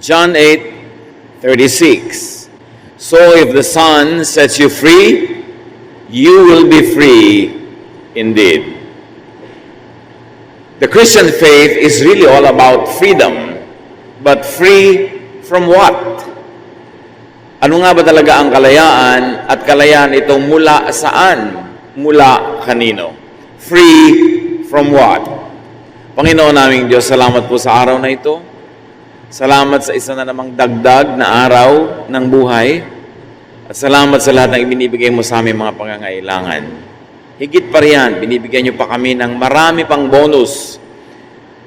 John 8:36. So if the Son sets you free, you will be free indeed. The Christian faith is really all about freedom. But free from what? Ano nga ba talaga ang kalayaan? At kalayaan itong mula saan? Mula kanino? Free from what? Panginoon naming Diyos, salamat po sa araw na ito. Salamat sa isa na namang dagdag na araw ng buhay. At salamat sa lahat ng ibinibigay mo sa aming mga pangangailangan. Higit pa riyan, binibigyan niyo pa kami ng marami pang bonus.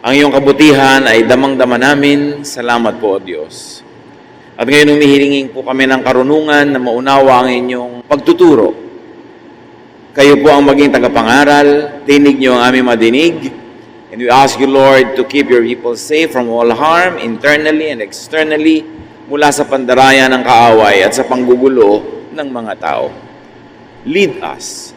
Ang iyong kabutihan ay damang-dama namin. Salamat po, O Diyos. At ngayon humihilingin po kami ng karunungan na maunawa ang inyong pagtuturo. Kayo po ang maging tagapangaral. Tinig niyo ang aming madinig. And we ask you, Lord, to keep your people safe from all harm, internally and externally, mula sa pandarayan ng kaaway at sa panggugulo ng mga tao. Lead us.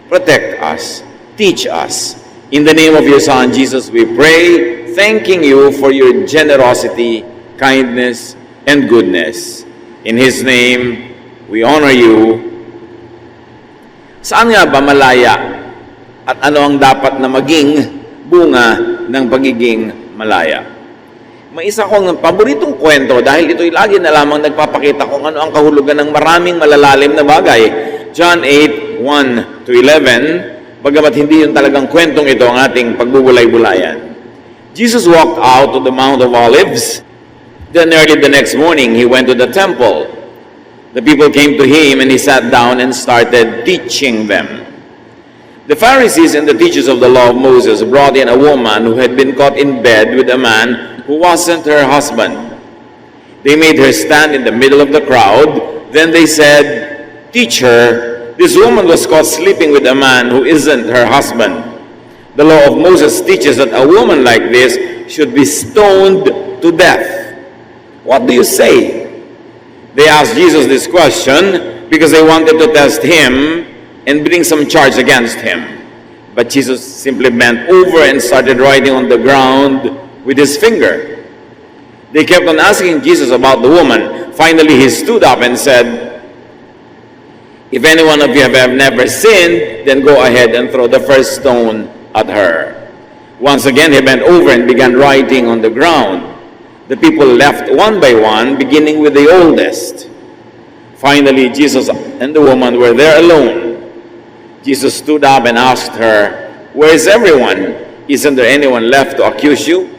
Protect us. Teach us. In the name of your Son, Jesus, we pray, thanking you for your generosity, kindness, and goodness. In His name, we honor you. Saan nga ba malaya? At ano ang dapat na maging bunga ng pagiging malaya? May isa kong paboritong kwento dahil ito'y lagi na lamang nagpapakita kung ano ang kahulugan ng maraming malalalim na bagay. John 8:1-11. Bagamat hindi yun talagang kwentong ito ang ating pagbubulay-bulayan. Jesus walked out to the Mount of Olives. Then early the next morning, He went to the temple. The people came to Him and He sat down and started teaching them. The Pharisees and the teachers of the law of Moses brought in a woman who had been caught in bed with a man who wasn't her husband. They made her stand in the middle of the crowd. Then they said, "Teacher, this woman was caught sleeping with a man who isn't her husband. The law of Moses teaches that a woman like this should be stoned to death. What do you say?" They asked Jesus this question because they wanted to test Him and bring some charge against Him. But Jesus simply bent over and started writing on the ground with His finger. They kept on asking Jesus about the woman. Finally, He stood up and said, "If any one of you have never sinned, then go ahead and throw the first stone at her." Once again, He bent over and began writing on the ground. The people left one by one, beginning with the oldest. Finally, Jesus and the woman were there alone. Jesus stood up and asked her, "Where is everyone? Isn't there anyone left to accuse you?"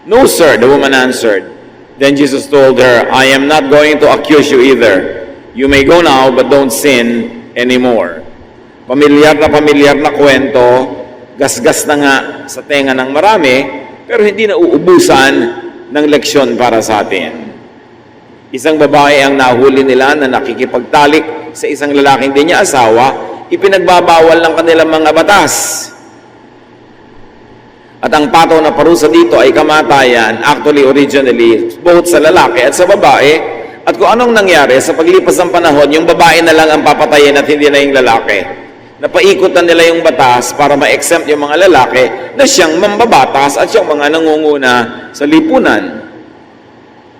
"No, sir," the woman answered. Then Jesus told her, "I am not going to accuse you either. You may go now, but don't sin anymore." Pamilyar na kwento, gasgas na nga sa tenga ng marami, pero hindi na uubusan ng leksyon para sa atin. Isang babae ang nahuli nila na nakikipagtalik sa isang lalaking di niya asawa, ipinagbabawal ng kanilang mga batas. At ang pataw na parusa dito ay kamatayan, actually originally, both sa lalaki at sa babae. At kung anong nangyari, sa paglipas ng panahon, yung babae na lang ang papatayin at hindi na yung lalaki. Napaikot na nila yung batas para ma-exempt yung mga lalaki na siyang mambabatas at siyang mga nangunguna sa lipunan.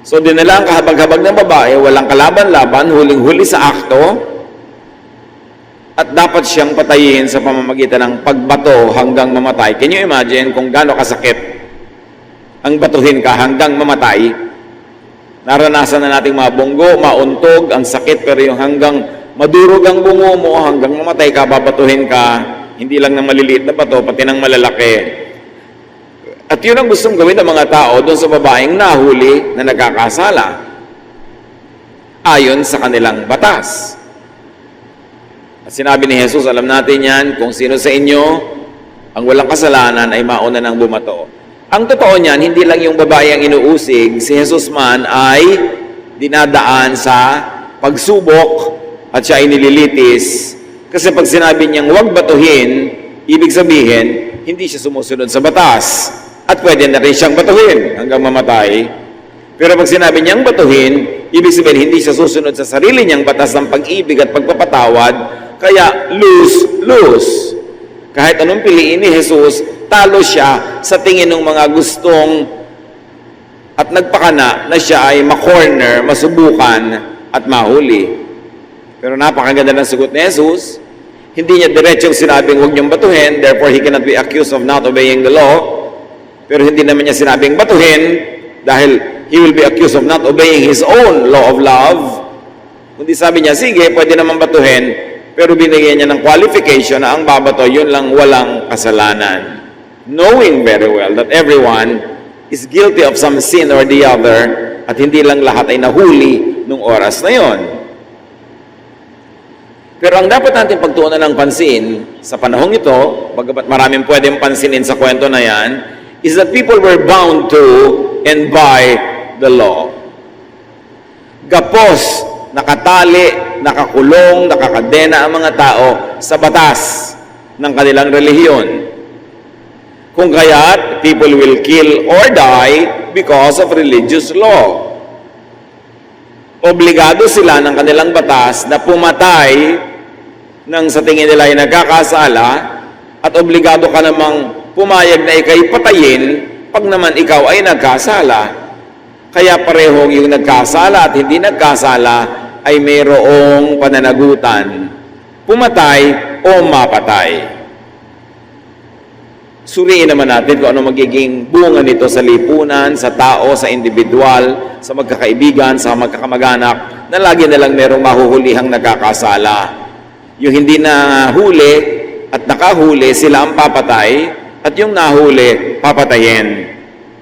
So dinala ang kahabag-habag ng babae, walang kalaban-laban, huling-huli sa akto, at dapat siyang patayin sa pamamagitan ng pagbato hanggang mamatay. Can you imagine kung gaano kasakit ang batuhin ka hanggang mamatay? Naranasan na nating mabunggo, mauntog, ang sakit, pero yung hanggang madurog ang bungo mo, hanggang mamatay ka, babatuhin ka, hindi lang ng maliliit na bato, pati ng malalaki. At yun ang gustong gawin ng mga tao doon sa babaeng nahuli na nagkakasala, ayon sa kanilang batas. At sinabi ni Jesus, alam natin yan, kung sino sa inyo ang walang kasalanan ay mauna nang bumato. Ang totoo niyan, hindi lang yung babae ang inuusig, si Jesus man ay dinadaan sa pagsubok at siya ay nililitis. Kasi pag sinabi niyang huwag batuhin, ibig sabihin, hindi siya sumusunod sa batas. At pwede na rin siyang batuhin hanggang mamatay. Pero pag sinabi niyang batuhin, ibig sabihin, hindi siya susunod sa sarili niyang batas ng pag-ibig at pagpapatawad. Kaya lose-lose. Kahit anong piliin ni Jesus, talo siya sa tingin ng mga gustong at nagpakana na siya ay makorner, masubukan at mahuli. Pero napakaganda ng sagot ni Jesus. Hindi niya diretsong sinabing huwag niyong batuhin, therefore he cannot be accused of not obeying the law. Pero hindi naman niya sinabing batuhin dahil he will be accused of not obeying his own law of love. Kundi sabi niya, sige, pwede naman batuhin, pero binigyan niya ng qualification na ang babato, yun lang walang kasalanan. Knowing very well that everyone is guilty of some sin or the other at hindi lang lahat ay nahuli nung oras na yon. Pero ang dapat natin pagtuunan ng pansin sa panahong ito, bagamat maraming pwedeng pansinin sa kwento na yan, is that people were bound to and by the law. Gapos, nakatali, nakakulong, nakakadena ang mga tao sa batas ng kanilang relihiyon. Kung kaya't, people will kill or die because of religious law. Obligado sila ng kanilang batas na pumatay nang sa tingin nila ay nagkakasala at obligado ka namang pumayag na ikay patayin pag naman ikaw ay nagkasala. Kaya parehong yung nagkasala at hindi nagkasala ay mayroong pananagutan, pumatay o mapatay. Suriin naman natin kung ano magiging bunga nito sa lipunan, sa tao, sa individual, sa magkakaibigan, sa magkakamag-anak, na lagi nalang merong mahuhulihang nagkakasala. Yung hindi na huli at nakahuli, sila ang papatay, at yung nahuli, papatayin.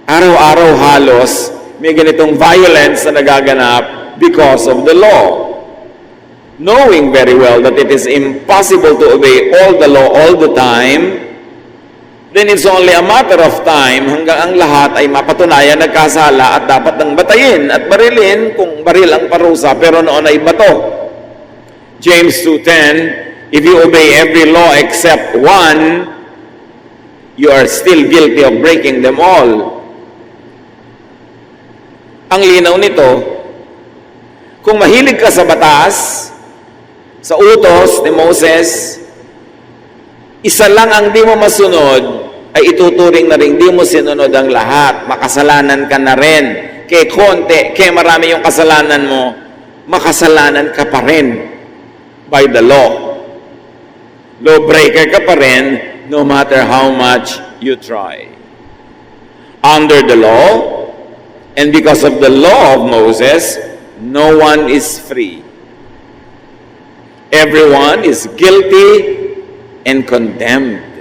Araw-araw halos, may ganitong violence na nagaganap because of the law. Knowing very well that it is impossible to obey all the law all the time, then it's only a matter of time hanggang ang lahat ay mapatunayan nagkasala at dapat nang batayin at barilin kung baril ang parusa pero noon ay bato. James 2:10, if you obey every law except one, you are still guilty of breaking them all. Ang linaw nito, kung mahilig ka sa batas, sa utos ni Moses, isa lang ang di mo masunod, ay ituturing na rin di mo sinunod ang lahat. Makasalanan ka na rin. Kaya konti, kaya marami yung kasalanan mo, makasalanan ka pa rin by the law. Lawbreaker ka pa rin no matter how much you try. Under the law, and because of the law of Moses, no one is free. Everyone is guilty and condemned.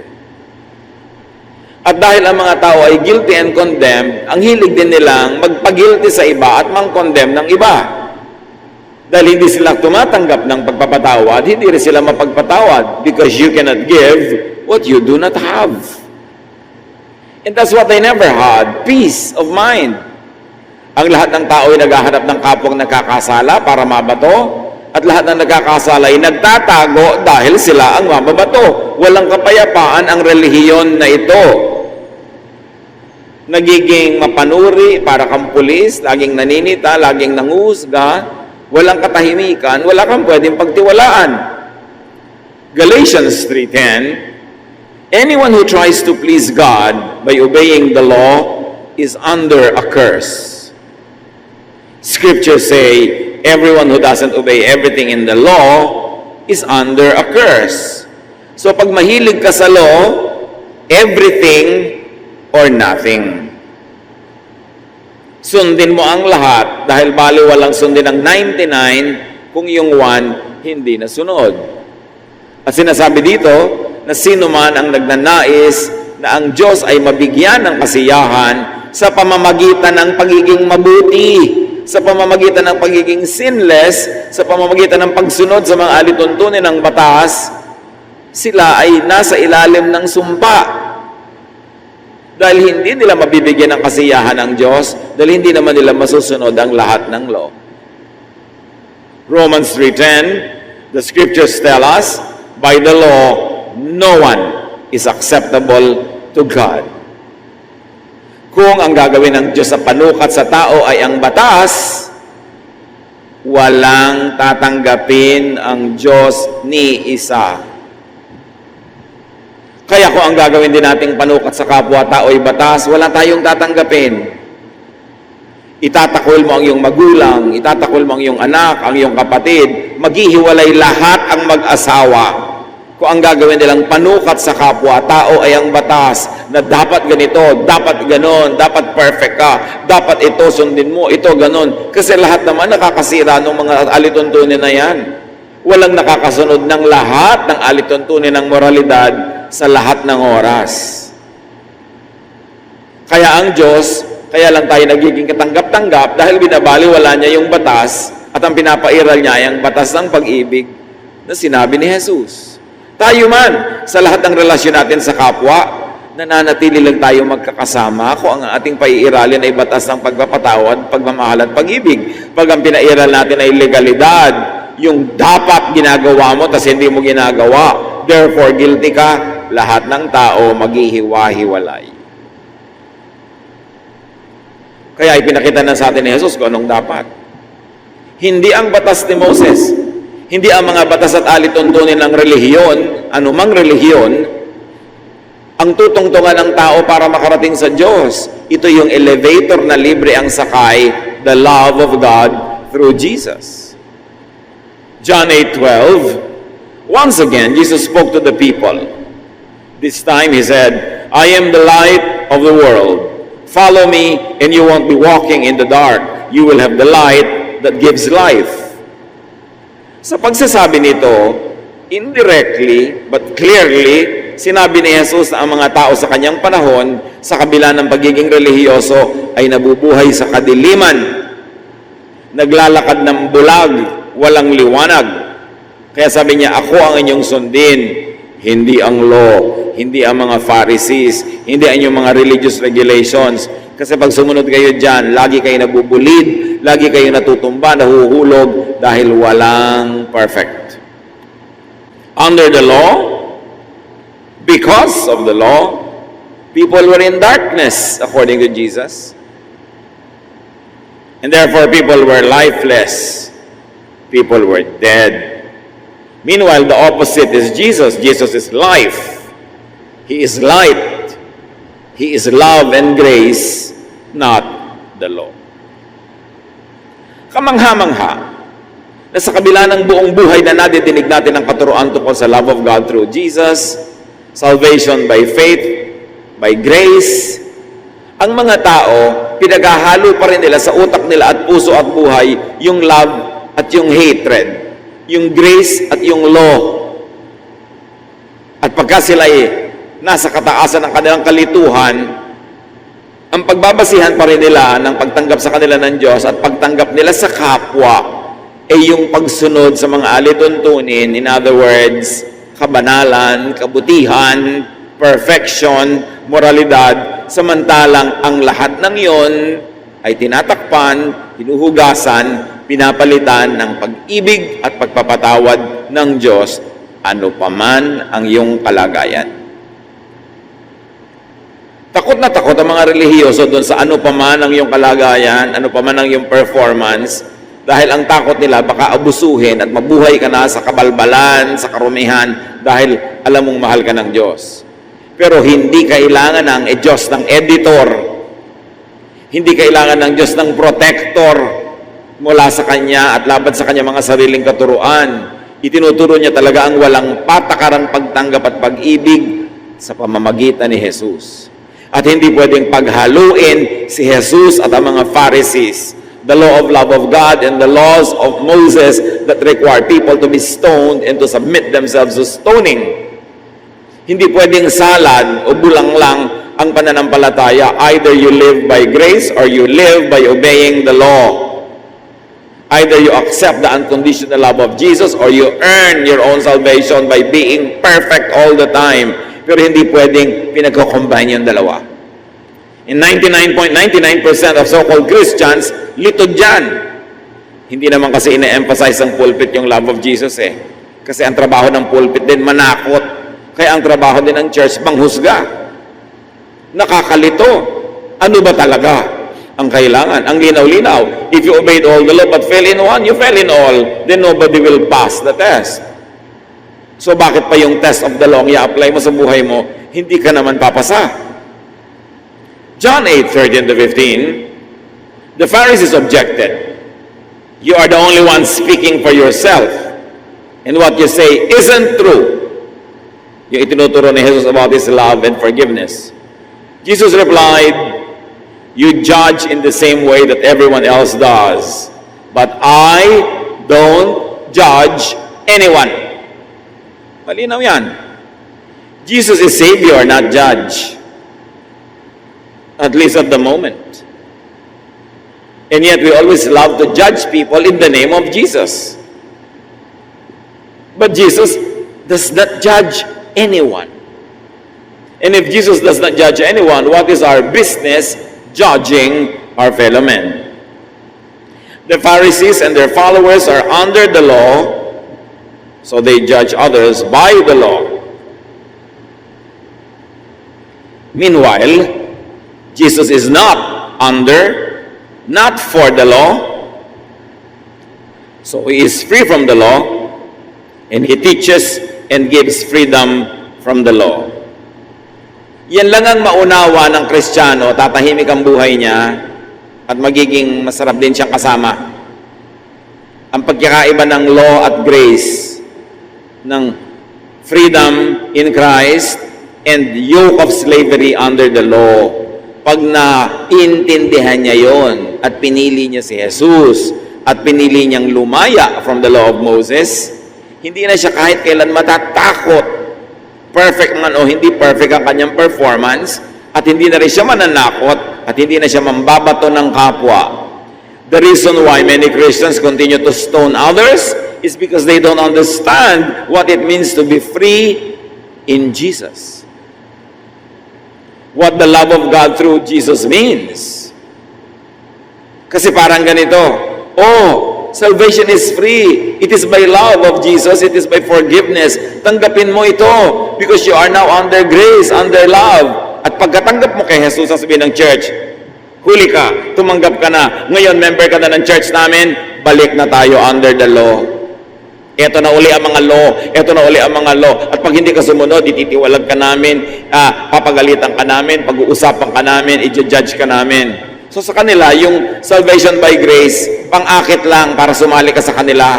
At dahil ang mga tao ay guilty and condemned, ang hilig din nilang magpagilty sa iba at mang-condemn ng iba. Dahil hindi sila tumatanggap ng pagpapatawad, hindi rin sila mapagpatawad because you cannot give what you do not have. And that's what they never had, peace of mind. Ang lahat ng tao ay naghahanap ng kapwang nakakasala para mabato, at lahat ng nagkakasala ay nagtatago dahil sila ang mababato. Walang kapayapaan ang relihiyon na ito. Nagiging mapanuri para kang pulis, laging naninita, laging nanguhusga, walang katahimikan, wala kang pwedeng pagtiwalaan. Galatians 3:10, anyone who tries to please God by obeying the law is under a curse. Scriptures say, everyone who doesn't obey everything in the law is under a curse. So pag mahilig ka sa law, everything or nothing. Sundin mo ang lahat dahil bali walang sundin ang 99 kung yung 1 hindi nasunod. At sinasabi dito na sino man ang nagnanais na ang Diyos ay mabigyan ng kasiyahan sa pamamagitan ng pagiging mabuti, sa pamamagitan ng pagiging sinless, sa pamamagitan ng pagsunod sa mga alituntunin ng batas, sila ay nasa ilalim ng sumpa. Dahil hindi nila mabibigyan ng kasiyahan ng Diyos, dahil hindi naman nila masusunod ang lahat ng law. Romans 3:10, the scriptures tell us, by the law, no one is acceptable to God. Kung ang gagawin ng Diyos sa panukat sa tao ay ang batas, walang tatanggapin ang Diyos ni isa. Kaya kung ang gagawin din nating panukat sa kapwa-tao ay batas, wala tayong tatanggapin. Itatakol mo ang iyong magulang, itatakol mo ang iyong anak, ang iyong kapatid, maghihiwalay lahat ang mag-asawa. Kung ang gagawin nilang panukat sa kapwa, tao ay ang batas na dapat ganito, dapat ganon, dapat perfect ka, dapat ito sundin mo, ito ganon. Kasi lahat naman nakakasira ng mga alituntunin na yan. Walang nakakasunod ng lahat ng alituntunin ng moralidad sa lahat ng oras. Kaya ang Diyos, kaya lang tayo nagiging katanggap-tanggap dahil binabaliwala niya yung batas at ang pinapairal niya yung batas ng pag-ibig na sinabi ni Jesus. Tayo man, sa lahat ng relasyon natin sa kapwa, nananatili lang tayo magkakasama kung ang ating paiiralin ay batas ng pagpapatawad, pagmamahal at pag-ibig. Pag ang pinairal natin ay legalidad, yung dapat ginagawa mo tas hindi mo ginagawa, therefore guilty ka, lahat ng tao maghihiwa-hiwalay. Kaya ipinakita na sa atin ni Jesus kung anong dapat. Hindi ang batas ni Moses, hindi ang mga batas at alituntunin ng relihiyon, anumang relihiyon, ang tutungtungan ng tao para makarating sa Diyos. Ito yung elevator na libre ang sakay, the love of God through Jesus. John 8:12, once again, Jesus spoke to the people. This time He said, I am the light of the world. Follow me and you won't be walking in the dark. You will have the light that gives life. Sa pagsasabi nito, indirectly but clearly, sinabi ni Jesus na ang mga tao sa kanyang panahon, sa kabila ng pagiging relihiyoso, ay nabubuhay sa kadiliman. Naglalakad ng bulag, walang liwanag. Kaya sabi niya, ako ang inyong sundin, hindi ang law, hindi ang mga Pharisees, hindi ang inyong mga religious regulations. Kasi pag sumunod kayo dyan, lagi kayo nabubulid, lagi kayo natutumba, nahuhulog, dahil walang perfect. Under the law, because of the law, people were in darkness, according to Jesus. And therefore, people were lifeless. People were dead. Meanwhile, the opposite is Jesus. Jesus is life. He is light. He is love and grace, not the law. Kamangha-mangha na sa kabila ng buong buhay na nadidinig natin ang katuruan tungkol sa love of God through Jesus, salvation by faith, by grace, ang mga tao, pinaghahalo pa rin nila sa utak nila at puso at buhay yung love at yung hatred, yung grace at yung law. At pagka sila nasa kataasan ng kanilang kalituhan, ang pagbabasihan pa rin nila ng pagtanggap sa kanila ng Diyos at pagtanggap nila sa kapwa ay yung pagsunod sa mga alituntunin, in other words, kabanalan, kabutihan, perfection, moralidad, samantalang ang lahat ng iyon ay tinatakpan, hinuhugasan, pinapalitan ng pag-ibig at pagpapatawad ng Diyos, ano paman ang iyong kalagayan. Takot na takot ang mga relihiyoso doon sa ano paman ang iyong kalagayan, ano paman ang iyong performance, dahil ang takot nila baka abusuhin at mabuhay ka na sa kabalbalan, sa karumihan, dahil alam mong mahal ka ng Diyos. Pero hindi kailangan ng Diyos ng editor, hindi kailangan ng Diyos ng protector mula sa Kanya at laban sa Kanya mga sariling katuruan. Itinuturo niya talaga ang walang patakarang pagtanggap at pag-ibig sa pamamagitan ni Jesus. At hindi pwedeng paghaluin si Jesus at ang mga Pharisees, the law of love of God and the laws of Moses that require people to be stoned and to submit themselves to stoning. Hindi pwedeng salad o bulang lang ang pananampalataya. Either you live by grace or you live by obeying the law. Either you accept the unconditional love of Jesus or you earn your own salvation by being perfect all the time. Pero hindi pwedeng pinagko-combine yung dalawa. In 99.99% of so-called Christians, litod dyan. Hindi naman kasi ina-emphasize ng pulpit yung love of Jesus Kasi ang trabaho ng pulpit din manakot. Kaya ang trabaho din ng church manghusga. Nakakalito. Ano ba talaga ang kailangan? Ang linaw-linaw. If you obeyed all the law but fail in one, you fail in all. Then nobody will pass the test. So bakit pa yung test of the law i-apply mo sa buhay mo, hindi ka naman papasa? John 8:13-15, The Pharisees objected. You are the only one speaking for yourself. And what you say isn't true. Yung itinuturo ni Jesus about His love and forgiveness. Jesus replied, you judge in the same way that everyone else does. But I don't judge anyone. Malinaw yan. Jesus is Savior, not judge. At least at the moment. And yet we always love to judge people in the name of Jesus. But Jesus does not judge anyone. And if Jesus does not judge anyone, what is our business judging our fellow men? The Pharisees and their followers are under the law, so they judge others by the law. Meanwhile, Jesus is not under, not for the law, so He is free from the law, and He teaches and gives freedom from the law. Yan lang ang maunawa ng Kristiyano, tatahimik ang buhay niya at magiging masarap din siyang kasama. Ang pagkakaiba ng law at grace, ng freedom in Christ and yoke of slavery under the law. Pag naintindihan niya yon at pinili niya si Jesus at pinili niyang lumaya from the law of Moses, hindi na siya kahit kailan matatakot, perfect man o hindi perfect ang kanyang performance, at hindi na rin siya mananakot, at hindi na siya mambabato ng kapwa. The reason why many Christians continue to stone others is because they don't understand what it means to be free in Jesus. What the love of God through Jesus means. Kasi parang ganito, salvation is free. It is by love of Jesus. It is by forgiveness. Tanggapin mo ito because you are now under grace, under love. At pagkatanggap mo kay Jesus, sasabihin ng church, huli ka, tumanggap ka na. Ngayon, member ka na ng church namin, balik na tayo under the law. Ito na uli ang mga law. Ito na uli ang mga law. At pag hindi ka sumunod, ititiwalag ka namin, papagalitan ka namin, pag-uusapan ka namin, i-judge ka namin. So sa kanila, yung salvation by grace, pang-akit lang para sumali ka sa kanila.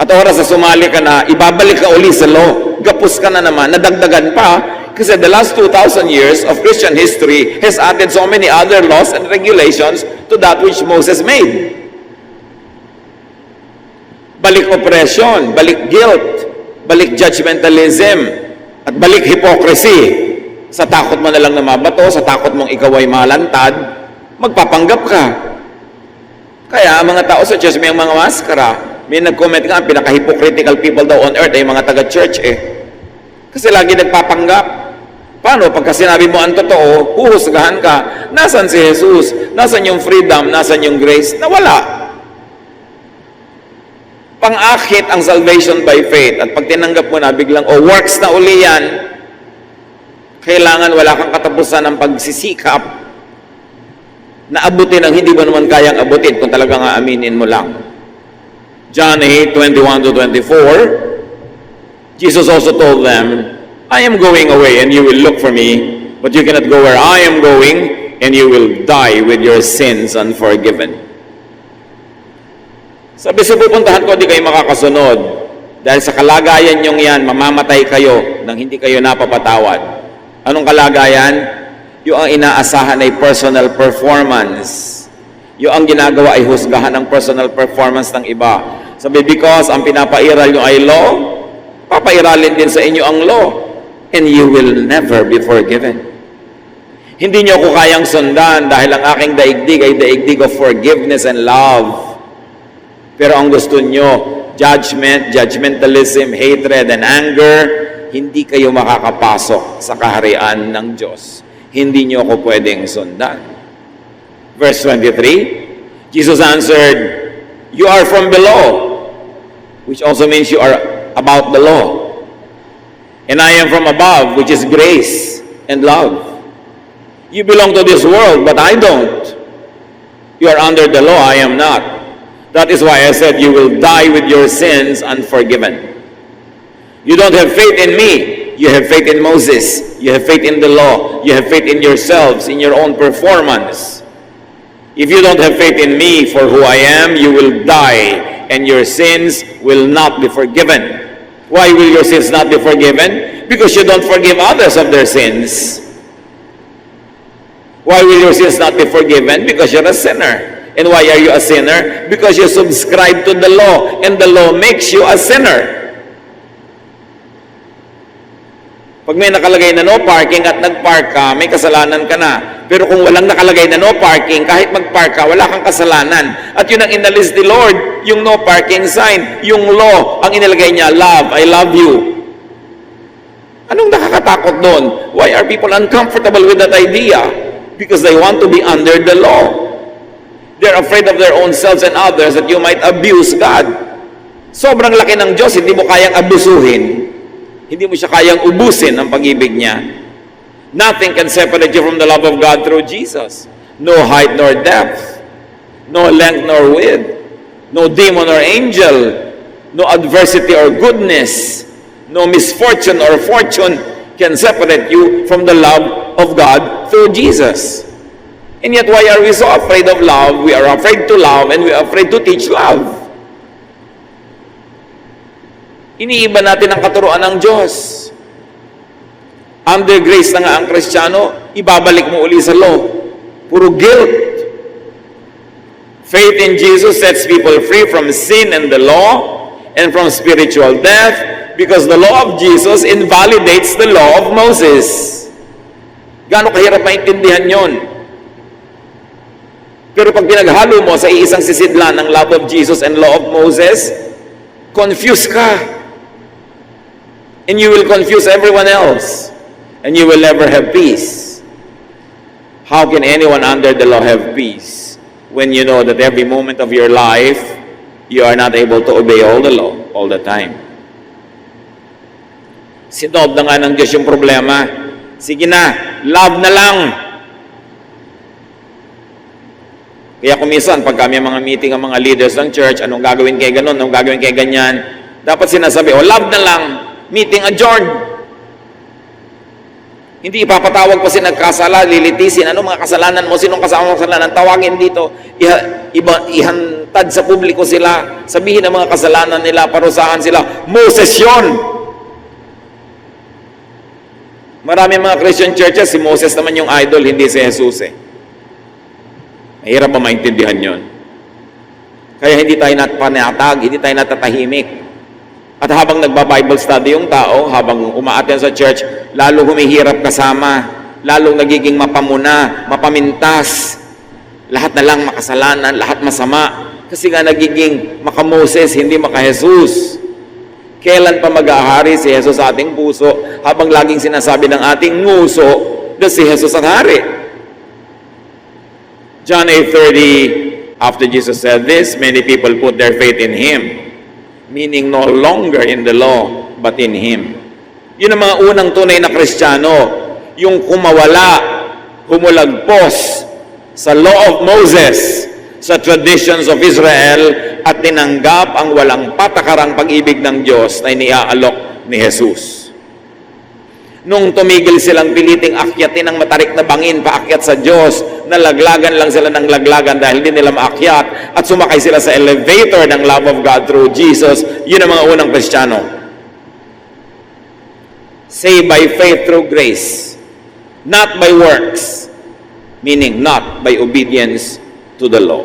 At oras sa sumali ka na, ibabalik ka uli sa law. Gapos ka na naman, nadagdagan pa. Kasi the last 2,000 years of Christian history has added so many other laws and regulations to that which Moses made. Balik oppression, balik guilt, balik judgmentalism, at balik hypocrisy. Sa takot mo na lang na mabato, sa takot mong ikaw ay malantad, magpapanggap ka. Kaya ang mga tao sa church may mga maskara. May nag-comment nga, pinaka-hypocritical people daw on earth ay mga taga-church Kasi lagi nagpapanggap. Paano? Pagka sinabi mo ang totoo, huhusgahan ka. Nasaan si Jesus? Nasaan yung freedom? Nasaan yung grace? Nawala. Pang-akit ang salvation by faith. At pag tinanggap mo na, biglang, works na uli yan. Kailangan wala kang katapusan ng pagsisikap na abutin ang hindi mo naman kayang abutin kung talagang aaminin mo lang. John 8:21-24, Jesus also told them, I am going away and you will look for me, but you cannot go where I am going, and you will die with your sins unforgiven. Sabi sa pupuntahan ko, di kayo makakasunod. Dahil sa kalagayan nyong yan, mamamatay kayo nang hindi kayo napapatawad. Anong kalagayan? Yung ang inaasahan ay personal performance. Yung ang ginagawa ay husgahan ng personal performance ng iba. Sabi, because ang pinapairal nyo ay law, papairalin din sa inyo ang law. And you will never be forgiven. Hindi nyo ako kayang sundan dahil ang aking daigdig ay daigdig of forgiveness and love. Pero ang gusto nyo, judgment, judgmentalism, hatred, and anger, hindi kayo makakapasok sa kaharian ng Diyos. Hindi nyo ako pwedeng sundan. Verse 23, Jesus answered, you are from below, which also means you are about the law. And I am from above, which is grace and love. You belong to this world, but I don't. You are under the law, I am not. That is why I said you will die with your sins unforgiven. You don't have faith in me. You have faith in Moses. You have faith in the law. You have faith in yourselves, in your own performance. If you don't have faith in me for who I am, you will die, and your sins will not be forgiven. Why will your sins not be forgiven? Because you don't forgive others of their sins. Why will your sins not be forgiven? Because you're a sinner. And why are you a sinner? Because you subscribe to the law, and the law makes you a sinner. Pag may nakalagay na no parking at nag-park ka, may kasalanan ka na. Pero kung walang nakalagay na no parking, kahit mag-park ka, wala kang kasalanan. At yun ang inalis ni Lord, yung no parking sign, yung law, ang inilagay niya, love, I love you. Anong nakakatakot doon? Why are people uncomfortable with that idea? Because they want to be under the law. They're afraid of their own selves and others that you might abuse God. Sobrang laki ng Diyos, hindi mo kayang abusuhin. Hindi mo siya kayang ubusin ang pag-ibig niya. Nothing can separate you from the love of God through Jesus. No height nor depth, no length nor width, no demon or angel, no adversity or goodness, no misfortune or fortune can separate you from the love of God through Jesus. And yet, why are we so afraid of love? We are afraid to love, and we are afraid to teach love. Iniiba natin ang katuruan ng Diyos. Under grace na nga ang Kristiyano, ibabalik mo uli sa law. Puro guilt. Faith in Jesus sets people free from sin and the law and from spiritual death because the law of Jesus invalidates the law of Moses. Gaano kahirap maintindihan yon? Pero pag pinaghalo mo sa iisang sisidlan ng love of Jesus and law of Moses, confused ka. And you will confuse everyone else. And you will never have peace. How can anyone under the law have peace when you know that every moment of your life, you are not able to obey all the law all the time? Sinob na nga ng Diyos yung problema. Sige na, love na lang. Kaya kumisan, pag kami mga meeting ang mga leaders ng church, anong gagawin kay ganon, anong gagawin kay ganyan, dapat sinasabi, love na lang. Meeting adjourned. Hindi ipapatawag pa si nagkasala, lilitisin. Ano mga kasalanan mo? Sinong kasama mo kasalanan? Tawagin dito. Ihantad sa publiko sila. Sabihin ang mga kasalanan nila, parusahan sila. Moses yun! Marami mga Christian churches, si Moses naman yung idol, hindi si Jesus eh. Mahirap ba maintindihan yun? Kaya hindi tayo napanatag, hindi tayo natatahimik. At habang nagba-Bible study yung tao, habang umaaten sa church, lalo humihirap kasama, lalong nagiging mapamuna, mapamintas, lahat na lang makasalanan, lahat masama, kasi nga nagiging maka-Moses, hindi maka-Jesus. Kailan pa mag-ahari si Jesus sa ating puso, habang laging sinasabi ng ating nguso na si Jesus ang hari? John 8:30, after Jesus said this, many people put their faith in Him, meaning no longer in the law, but in Him. Yun ang mga unang tunay na Kristiyano, yung kumawala, humulagpos sa law of Moses, sa traditions of Israel, at tinanggap ang walang patakarang pag-ibig ng Diyos na iniaalok ni Jesus. Nung tumigil silang piliting akyatin ng matarik na bangin paakyat sa Diyos, nalaglagan lang sila ng laglagan dahil hindi nila maakyat at sumakay sila sa elevator ng love of God through Jesus. Yun ang mga unang Kristiyano. Saved by faith through grace, not by works, meaning not by obedience to the law.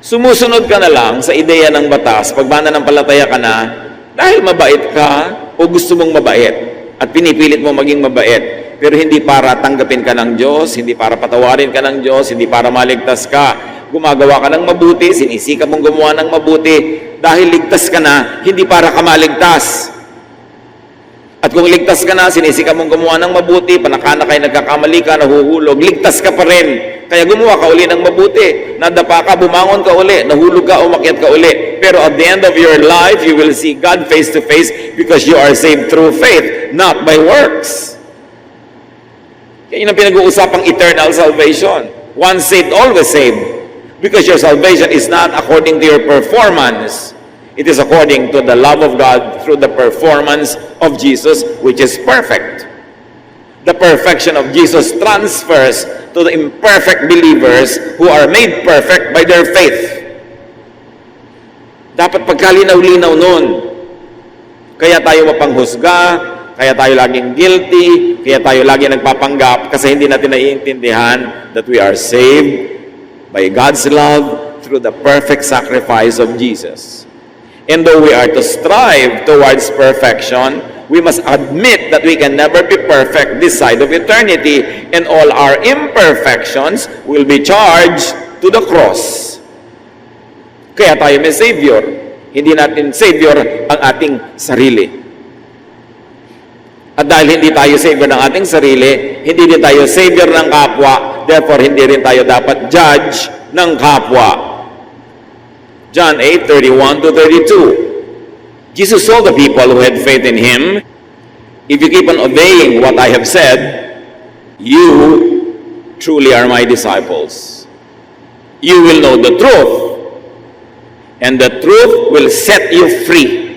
Sumusunod ka na lang sa ideya ng batas, pagmananampalataya ka na, dahil mabait ka o gusto mong mabait at pinipilit mo maging mabait, pero hindi para tanggapin ka ng Diyos, hindi para patawarin ka ng Diyos, hindi para maligtas ka. Gumagawa ka ng mabuti, sinisikap mong gumawa ng mabuti dahil ligtas ka na, hindi para ka maligtas. At kung ligtas ka na, sinisikap mong gumawa ng mabuti, panakana kayo nagkakamali ka, nahuhulog, ligtas ka pa rin. Kaya gumawa ka uli ng mabuti, nadapa ka, bumangon ka uli, nahulog ka, umakyat ka uli. Pero at the end of your life, you will see God face to face because you are saved through faith, not by works. Kaya yun ang pinag-uusapang eternal salvation. Once saved, always saved. Because your salvation is not according to your performance. It is according to the love of God through the performance of Jesus, which is perfect. the perfection of Jesus transfers to the imperfect believers who are made perfect by their faith. Dapat pagkalinaw-linaw nun. Kaya tayo mapanghusga, kaya tayo laging guilty, kaya tayo laging nagpapanggap kasi hindi natin naiintindihan that we are saved by God's love through the perfect sacrifice of Jesus. And though we are to strive towards perfection, we must admit that we can never be perfect this side of eternity, and all our imperfections will be charged to the cross. Kaya tayo may Savior. Hindi natin Savior ang ating sarili. At dahil hindi tayo Savior ng ating sarili, hindi din tayo Savior ng kapwa, therefore hindi rin tayo dapat judge ng kapwa. John 8:31-32. Jesus told the people who had faith in Him, "If you keep on obeying what I have said, you truly are my disciples. You will know the truth, and the truth will set you free."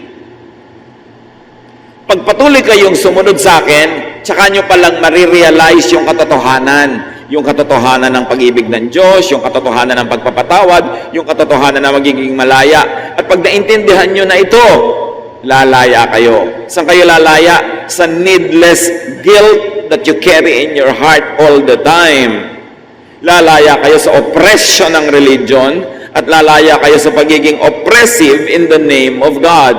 Pagpatuloy kayong sumunod sa akin, tsaka nyo palang marirealize yung katotohanan. Yung katotohanan ng pag-ibig ng Diyos, yung katotohanan ng pagpapatawad, yung katotohanan na magiging malaya. At pag naintindihan nyo na ito, lalaya kayo. Saan kayo lalaya? Sa needless guilt that you carry in your heart all the time. Lalaya kayo sa oppression ng religion at lalaya kayo sa pagiging oppressive in the name of God.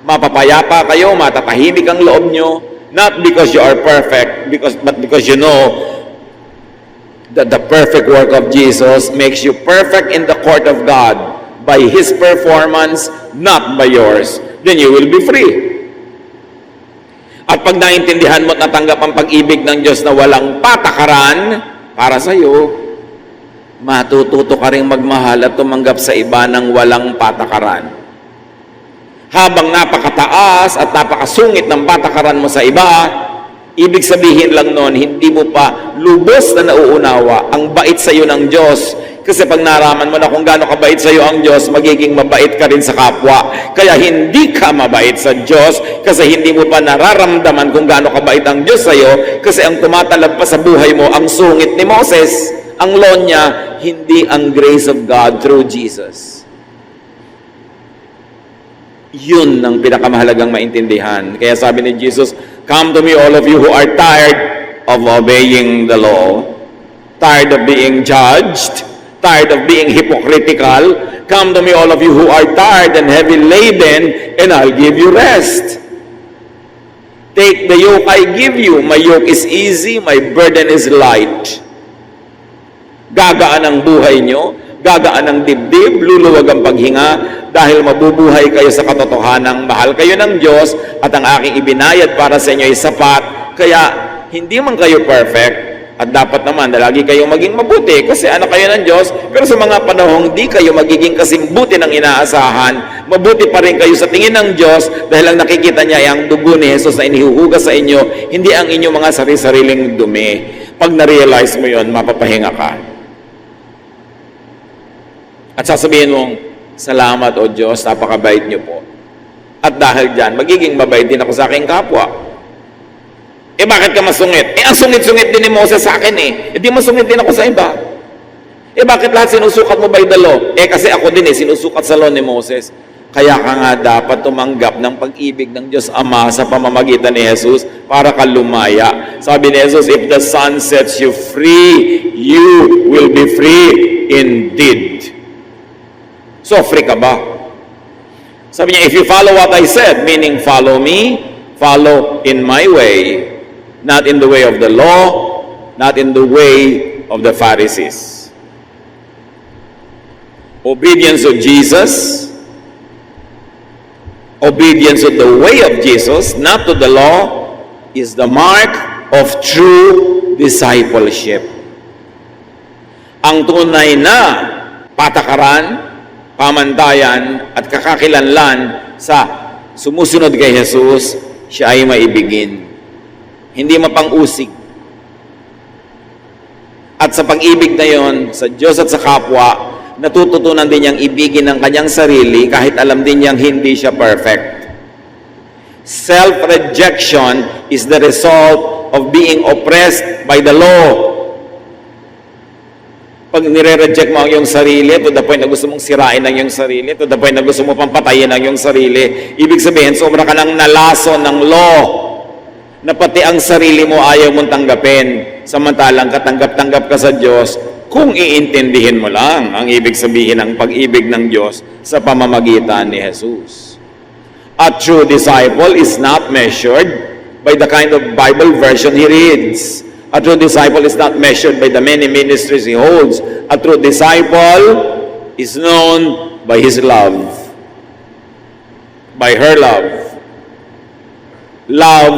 Mapapayapa kayo, matatahimik ang loob nyo, not because you are perfect, but because you know that the perfect work of Jesus makes you perfect in the court of God by His performance, not by yours. Then you will be free. At pag naintindihan mo at natanggap ang pag-ibig ng Diyos na walang patakaran para sa iyo, matututo ka ring magmahal at tumanggap sa iba ng walang patakaran. Habang napakataas at napakasungit ng patakaran mo sa iba, ibig sabihin lang noon, hindi mo pa lubos na nauunawa ang bait sa iyo ng Diyos. Kasi pag naraman mo na kung gaano kabait sa iyo ang Diyos, magiging mabait ka rin sa kapwa. Kaya hindi ka mabait sa Diyos kasi hindi mo pa nararamdaman kung gaano kabait ang Diyos sa iyo, kasi ang tumatalab pa sa buhay mo ang sungit ni Moses. Ang law niya, hindi ang grace of God through Jesus. Yun ang pinakamahalagang maintindihan. Kaya sabi ni Jesus, "Come to me, all of you who are tired of obeying the law, tired of being judged, tired of being hypocritical. Come to me, all of you who are tired and heavy laden, and I'll give you rest. Take the yoke I give you. My yoke is easy, my burden is light." Gagaan ang buhay nyo, gagaan ang dibdib, luluwag ang paghinga, dahil mabubuhay kayo sa katotohanang mahal kayo ng Diyos at ang aking ibinayad para sa inyo ay sapat. Kaya hindi man kayo perfect, at dapat naman na lagi kayong maging mabuti kasi anak kayo ng Diyos, pero sa mga panahong di kayo magiging kasimbuti ng inaasahan, mabuti pa rin kayo sa tingin ng Diyos dahil ang nakikita niya ay ang dugo ni Jesus na inihuhugas sa inyo, hindi ang inyong mga sarili-sariling dumi. Pag na-realize mo yon, mapapahinga ka. At sasabihin mong, "Salamat o Diyos, napakabait niyo po. At dahil dyan, magiging mabait din ako sa aking kapwa." Eh bakit ka masungit? Eh ang sungit-sungit din ni Moses sa akin eh. Eh di masungit din ako sa iba. Eh bakit lahat sinusukat mo by the law? Eh kasi ako din sinusukat sa law ni Moses. Kaya ka nga dapat tumanggap ng pag-ibig ng Diyos Ama sa pamamagitan ni Jesus para ka lumaya. Sabi ni Jesus, "If the Son sets you free, you will be free indeed." So, free ka ba? Sabi niya, "If you follow what I said," meaning follow me, follow in my way, not in the way of the law, not in the way of the Pharisees. Obedience to Jesus, obedience to the way of Jesus, not to the law, is the mark of true discipleship. Ang tunay na patakaran, pamantayan at kakakilanlan sa sumusunod kay Jesus, siya ay maibigin. Hindi mapang-usig. At sa pag-ibig na yon, sa Diyos at sa kapwa, natututunan din niyang ibigin ang kanyang sarili kahit alam din niyang hindi siya perfect. Self-rejection is the result of being oppressed by the law. Pag nire-reject mo ang iyong sarili, to the point na gusto mong sirain ang iyong sarili, to the point na gusto mo pampatayin ang iyong sarili, ibig sabihin, sobra ka ng nalason ng law, na pati ang sarili mo ayaw mong tanggapin, samantalang katanggap-tanggap ka sa Diyos, kung iintindihin mo lang ang ibig sabihin ng pag-ibig ng Diyos sa pamamagitan ni Jesus. A true disciple is not measured by the kind of Bible version he reads. A true disciple is not measured by the many ministries he holds. A true disciple is known by his love, by her love. Love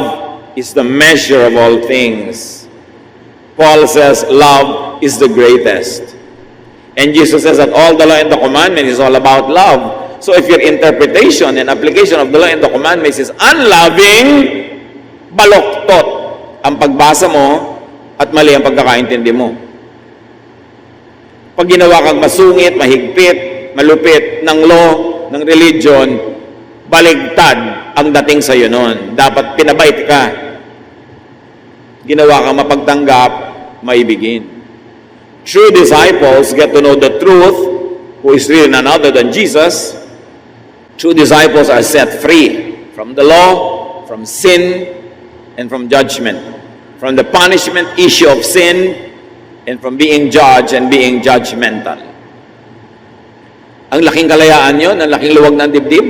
is the measure of all things. Paul says love is the greatest. And Jesus says that all the law and the commandment is all about love. So if your interpretation and application of the law and the commandments is unloving, baloktot ang pagbasa mo at mali ang pagkakaintindi mo. Pag ginawa kang masungit, mahigpit, malupit ng law, ng religion, baligtad ang dating sa iyo noon. Dapat pinabait ka. Ginawa kang mapagtanggap, maibigin. True disciples get to know the truth, who is really none other than Jesus. True disciples are set free from the law, from sin, and from judgment. From the punishment issue of sin, and from being judged and being judgmental. Ang laking kalayaan yon, ang laking luwag ng dibdib.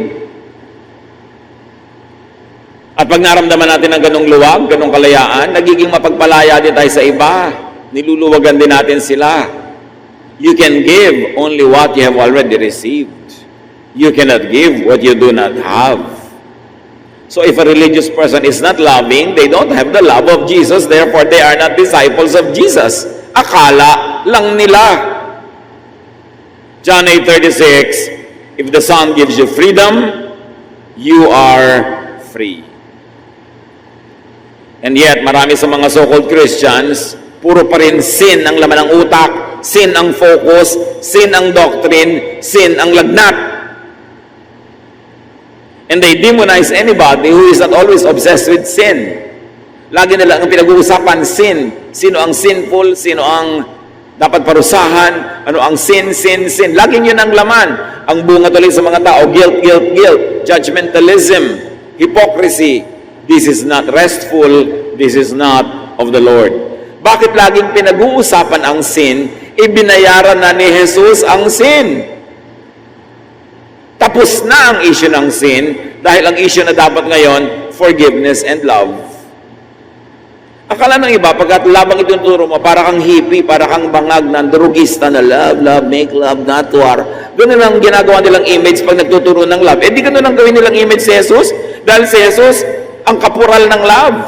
At pag naramdaman natin ang ganong luwag, ganong kalayaan, nagiging mapagpalaya din tayo sa iba. Niluluwagan din natin sila. You can give only what you have already received. You cannot give what you do not have. So if a religious person is not loving, they don't have the love of Jesus, therefore they are not disciples of Jesus. Akala lang nila. John 8:36, if the Son gives you freedom, you are free. And yet, marami sa mga so-called Christians, puro pa rin sin ang laman ng utak, sin ang focus, sin ang doctrine, sin ang lagnat. And they demonize anybody who is not always obsessed with sin. Lagi nila ang pinag-uusapan, sin. Sino ang sinful? Sino ang dapat parusahan? Ano ang sin? Laging yun ang laman. Ang bunga tuloy sa mga tao, guilt. Judgmentalism. Hypocrisy. This is not restful. This is not of the Lord. Bakit laging pinag-uusapan ang sin? Ibinayaran na ni Jesus ang sin. Tapos na ang issue ng sin dahil ang issue na dapat ngayon, forgiveness and love. Akala ng iba, pagkat labang ituturo mo, para kang hippie, para kang bangag na drugista na love, make love, not war. Ganun ang ginagawa nilang image pag nagtuturo ng love. Eh di ganun ang gawin nilang image si Jesus? Dahil si Jesus, ang kapural ng love.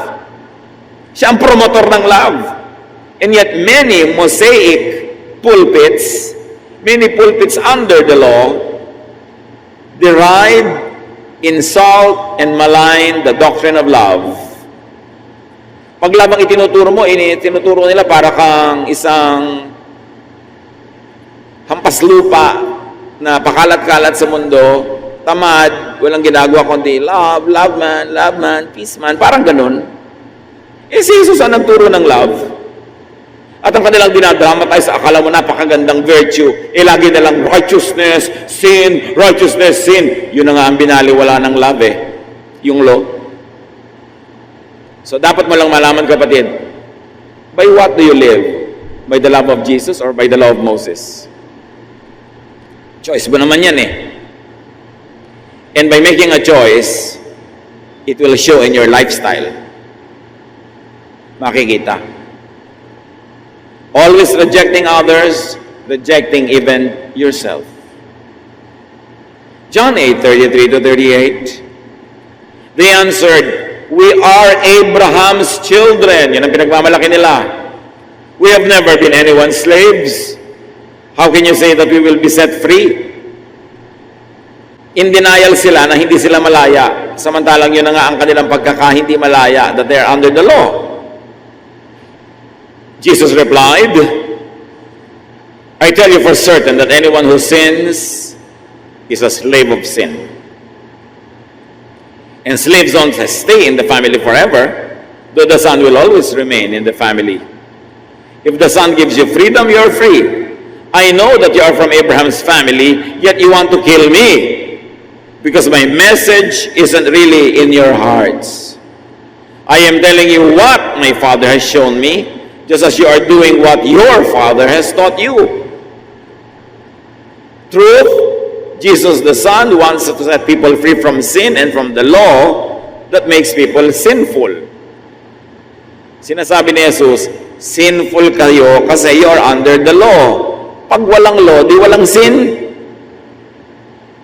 Siya ang promotor ng love. And yet many Mosaic pulpits, many pulpits under the law, deride, insult, and malign the doctrine of love. Pag labang itinuturo mo, itinuturo nila para kang isang hampas lupa na pakalat-kalat sa mundo, tamad, walang ginagawa kundi love man, peace man, parang ganun. Eh si Jesus ang nagturo ng love. At ang kanilang dinadramatize, akala mo napakagandang virtue, eh lagi nilang righteousness, sin. Yun na nga ang binaliwala ng love yung law. So dapat mo lang malaman, kapatid, by what do you live? By the love of Jesus or by the law of Moses? Choice mo naman yan And by making a choice, it will show in your lifestyle. Makikita. Always rejecting others, rejecting even yourself. John 8:33-38. They answered, "We are Abraham's children." Yan ang pinagmamalaki nila. "We have never been anyone's slaves. How can you say that we will be set free?" In denial sila na hindi sila malaya. Samantalang yun na nga ang kanilang pagkakahindi malaya, that they are under the law. Jesus replied, "I tell you for certain that anyone who sins is a slave of sin. And slaves don't stay in the family forever. though the Son will always remain in the family. If the Son gives you freedom, you're free. I know that you are from Abraham's family, yet you want to kill me because my message isn't really in your hearts. I am telling you what my Father has shown me, just as you are doing what your Father has taught you. Truth, Jesus the Son wants to set people free from sin and from the law that makes people sinful. Sinasabi ni Jesus, sinful kayo kasi you are under the law. Pag walang law, di walang sin.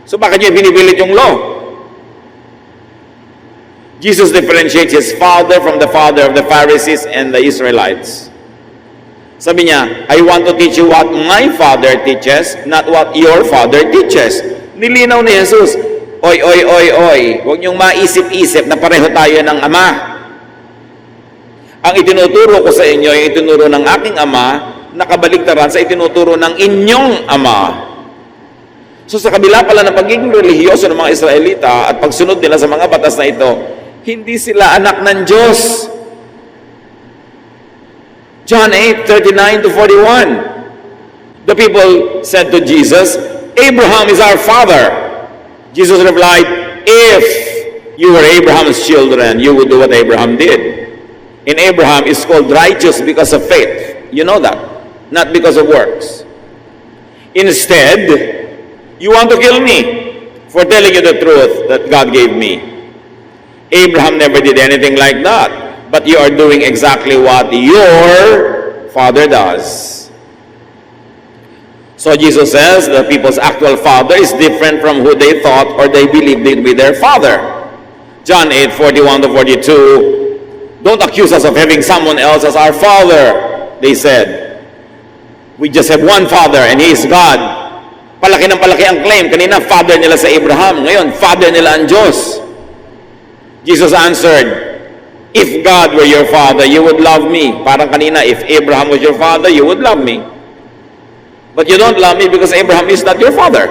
So bakit niyo binipilit yung law? Jesus differentiates his father from the father of the Pharisees and the Israelites. Sabi niya, I want to teach you what my father teaches, not what your father teaches. Nilinaw ni Jesus, oy, oy, oy, oy, huwag niyong maisip-isip na pareho tayo ng Ama. Ang itinuturo ko sa inyo, yung itinuro ng aking Ama, nakabaligtaran sa itinuturo ng inyong Ama. So sa kabila pala ng pagiging relihiyoso ng mga Israelita at pagsunod nila sa mga batas na ito, hindi sila anak ng Diyos. John 8:39 to 41. The people said to Jesus, Abraham is our father. Jesus replied, if you were Abraham's children, you would do what Abraham did. And Abraham is called righteous because of faith. You know that. Not because of works. Instead, you want to kill me for telling you the truth that God gave me. Abraham never did anything like that, but you are doing exactly what your father does. So Jesus says the people's actual father is different from who they thought or they believed to be their father. John 8:41 to 42. Don't accuse us of having someone else as our father, they said. We just have one father and he is God. Palaki ng palaki ang claim. Kanina, father nila sa Abraham. Ngayon, father nila ang Diyos. Jesus answered, if God were your father, you would love me. Parang kanina, if Abraham was your father, you would love me. But you don't love me because Abraham is not your father.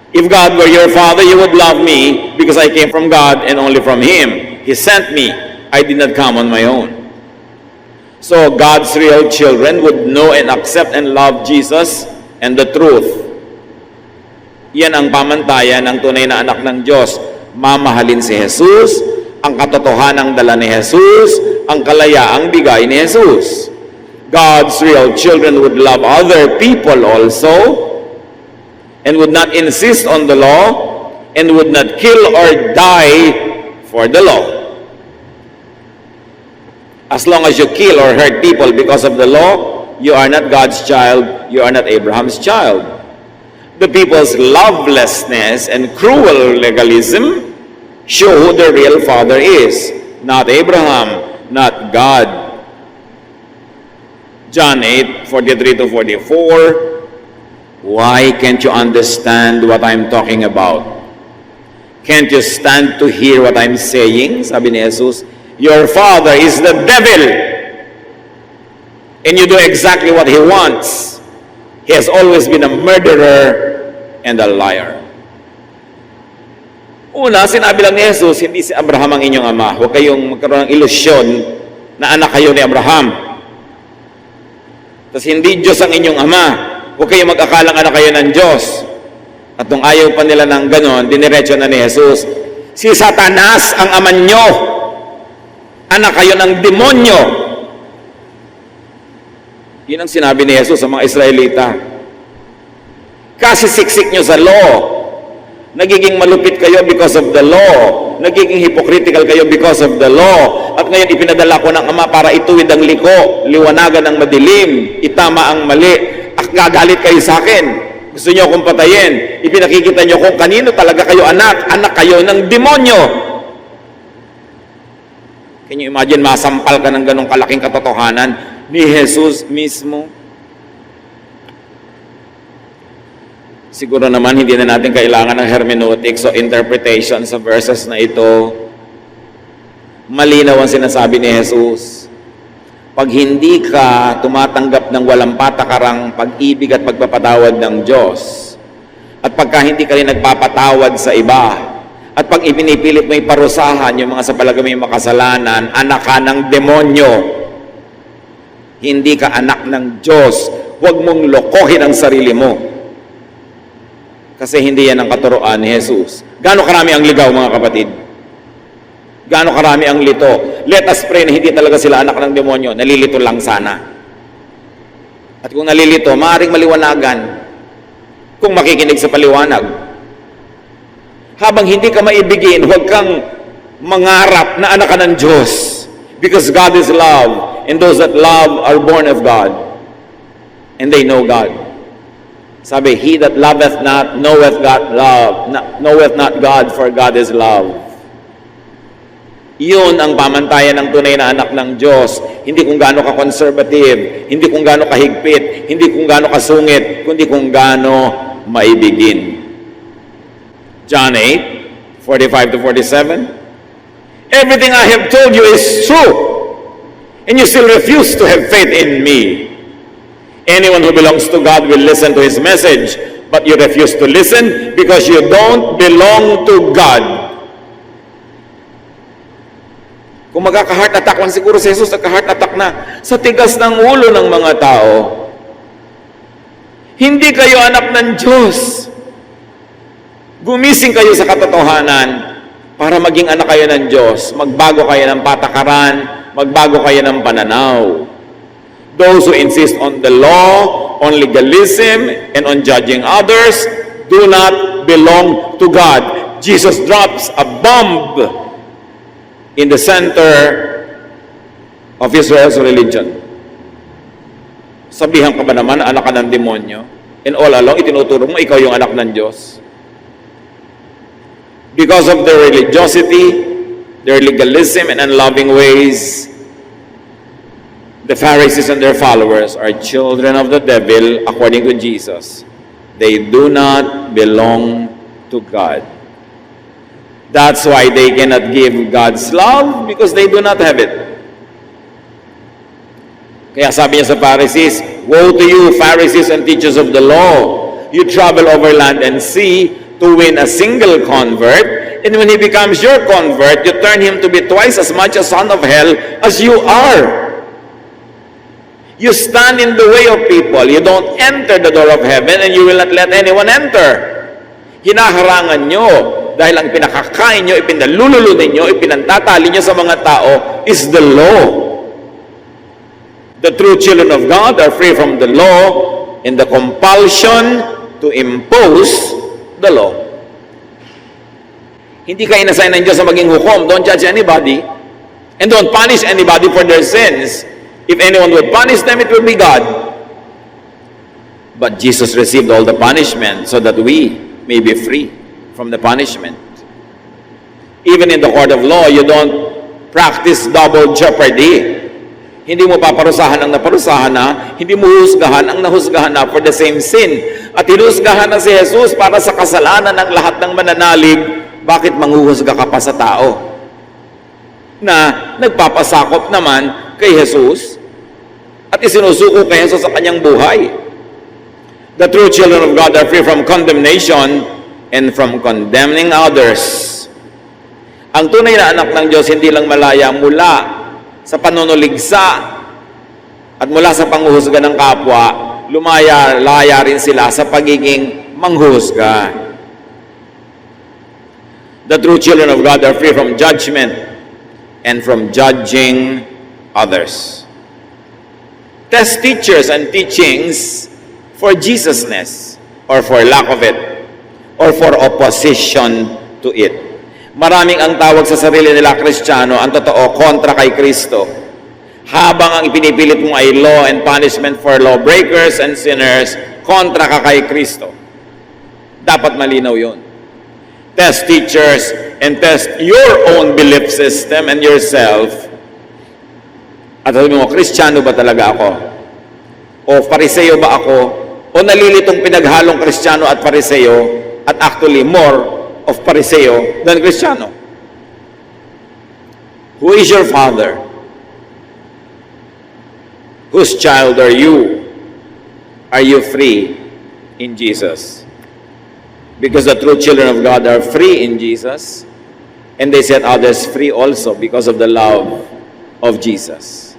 If God were your father, you would love me because I came from God and only from Him. He sent me. I did not come on my own. So God's real children would know and accept and love Jesus and the truth. Yan ang pamantayan ng tunay na anak ng Diyos. Mamahalin si Jesus, ang katotohanang dala ni Jesus, ang kalayaang bigay ni Jesus. God's real children would love other people also and would not insist on the law and would not kill or die for the law. As long as you kill or hurt people because of the law, you are not God's child, you are not Abraham's child. The people's lovelessness and cruel legalism show who the real father is, not Abraham, not God. John 8:43 to 44. Why can't you understand what I'm talking about? Can't you stand to hear what I'm saying? Sabi ni Jesus, your father is the devil. And you do exactly what he wants. He has always been a murderer and a liar. Una, sinabi lang ni Jesus, hindi si Abraham ang inyong ama. Huwag kayong magkaroon ng ilusyon na anak kayo ni Abraham. Tapos hindi Diyos ang inyong ama. Huwag kayong mag-akalang anak kayo ng Diyos. At nung ayaw pa nila ng ganon, diniretso na ni Jesus, si Satanas ang ama nyo. Anak kayo ng demonyo. Yun ang sinabi ni Jesus sa mga Israelita. Kasi siksik nyo sa law. Nagiging malupit kayo because of the law. Nagiging hypocritical kayo because of the law. At ngayon ipinadala ko ng Ama para ituwid ang liko, liwanagan ang madilim, itama ang mali. Gagalit kayo sa akin. Gusto nyo akong patayin. Ipinakikita nyo kung kanino talaga kayo anak. Anak kayo ng demonyo. Can you imagine, masampal ka ng ganong kalaking katotohanan ni Jesus mismo? Siguro naman hindi na natin kailangan ng hermeneutics o interpretation sa verses na ito. Malinaw ang sinasabi ni Jesus. Pag hindi ka tumatanggap ng walang patakarang pag-ibig at pagpapatawad ng Diyos, at pagka hindi ka rin nagpapatawad sa iba, At pag ipinipilit mo iparusahan yung mga sa palagay mo yung makasalanan, anak ka ng demonyo. Hindi ka anak ng Diyos. Huwag mong lokohin ang sarili mo. Kasi hindi yan ang katuroan ni Jesus. Gaano karami ang ligaw, mga kapatid? Gaano karami ang lito? Let us pray na hindi talaga sila anak ng demonyo. Nalilito lang sana. At kung nalilito, maaaring maliwanagan kung makikinig sa paliwanag. Habang hindi ka maibigin, huwag kang mangarap na anak ka ng Diyos. Because God is love, and those that love are born of God, and they know God. Sabi, he that loveth not knoweth not God, for God is love. Yun ang pamantayan ng tunay na anak ng Diyos. Hindi kung gaano ka conservative, hindi kung gaano ka higpit, hindi kung gaano ka sungit, kundi kung gaano maibigin. John 8:45 to 47. Everything I have told you is true, and you still refuse to have faith in me. Anyone who belongs to God will listen to his message, but you refuse to listen because you don't belong to God. Kung magkaka-heart attack lang siguro si Jesus, nagka-heart attack na sa tigas ng ulo ng mga tao. Hindi kayo anak ng Diyos. Gumising kayo sa katotohanan para maging anak kayo ng Diyos. Magbago kayo ng patakaran, magbago kayo ng pananaw. Those who insist on the law, on legalism, and on judging others do not belong to God. Jesus drops a bomb in the center of Israel's religion. Sabihan ka ba naman, anak ka ng demonyo? And all along, itinuturo mo, ikaw yung anak ng Diyos. Because of their religiosity, their legalism, and unloving ways, the Pharisees and their followers are children of the devil, according to Jesus. They do not belong to God. That's why they cannot give God's love, because they do not have it. Kaya sabi niya sa Pharisees, woe to you, Pharisees and teachers of the law! You travel over land and sea to win a single convert, and when he becomes your convert, you turn him to be twice as much a son of hell as you are. You stand in the way of people. You don't enter the door of heaven, and you will not let anyone enter. Hinaharangan nyo dahil ang pinakakain nyo, ipinalululo ninyo, ipinantatali nyo sa mga tao is the law. The true children of God are free from the law and the compulsion to impose the law. Hindi ka inassign ng Diyos na maging hukom. Don't judge anybody and don't punish anybody for their sins. If anyone would punish them, it will be God. But Jesus received all the punishment so that we may be free from the punishment. Even in the court of law, you don't practice double jeopardy. Hindi mo paparusahan ang naparusahan na, hindi mo husgahan ang nahusgahan na for the same sin. At hinusgahan na si Jesus para sa kasalanan ng lahat ng mananalig, bakit manghuhusga ka pa sa tao? Na nagpapasakop naman kay Jesus at isinusuko kay Jesus sa kanyang buhay. The true children of God are free from condemnation and from condemning others. Ang tunay na anak ng Diyos hindi lang malaya mula sa panunuligsa at mula sa panghuhusga ng kapwa, lumaya-laya rin sila sa pagiging manghuhusga. The true children of God are free from judgment and from judging others. Test teachers and teachings for Jesusness or for lack of it or for opposition to it. Maraming ang tawag sa sarili nila Kristiyano, ang totoo, kontra kay Kristo. Habang ang ipinipilit mo ay law and punishment for lawbreakers and sinners, kontra ka kay Kristo. Dapat malinaw yun. Test teachers and test your own belief system and yourself. At sabi mo, Kristiyano ba talaga ako? O Pariseo ba ako? O nalilitong pinaghalong Kristiyano at Pariseo at actually more of Pariseo than Kristiyano? Who is your father? Whose child are you? Are you free in Jesus? because the true children of God are free in Jesus, and they set others free also because of the love of Jesus.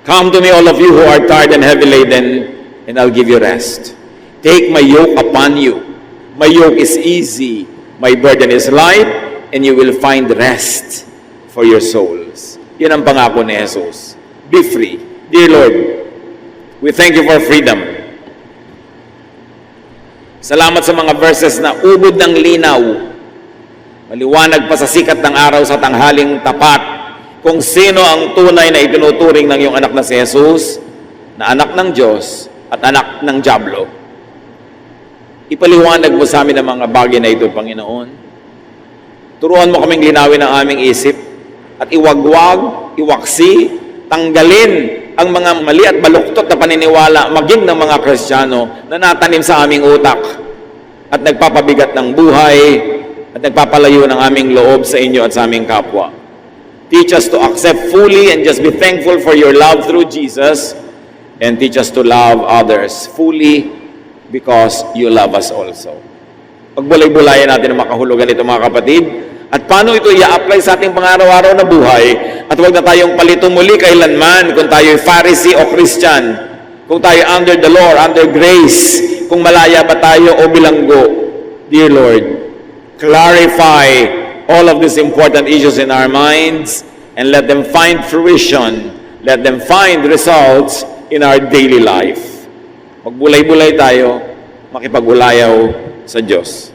Come to me, all of you who are tired and heavy laden, and I'll give you rest. Take my yoke upon you. My yoke is easy, my burden is light, and you will find rest for your souls. Yan ang pangako ni Jesus. Be free. Dear Lord, we thank you for freedom. Salamat sa mga verses na ubod ng linaw. Maliwanag pa sa sikat ng araw sa tanghaling tapat kung sino ang tunay na itinuturing ng iyong anak na si Jesus, na anak ng Diyos at anak ng Diablo. Ipaliwanag mo sa amin ang mga bagay na ito, Panginoon. Turuan mo kaming linawin ang aming isip at iwagwag, iwaksi, tanggalin ang mga mali at baluktot na paniniwala maging ng mga Kristiyano na natanim sa aming utak at nagpapabigat ng buhay at nagpapalayo ng aming loob sa inyo at sa aming kapwa. Teach us to accept fully and just be thankful for your love through Jesus, and teach us to love others fully because you love us also. Pagbulay-bulayan natin ang makahulugan ito, mga kapatid, at paano ito i-apply sa ating pang-araw-araw na buhay, at huwag na tayong palito muli kailanman kung tayo Pharisee o Christian, kung tayo under the law or under grace, kung malaya ba tayo o bilanggo. Dear Lord, clarify all of these important issues in our minds and let them find fruition, let them find results in our daily life. Magbulay-bulay tayo, makipag-ulayaw sa Diyos.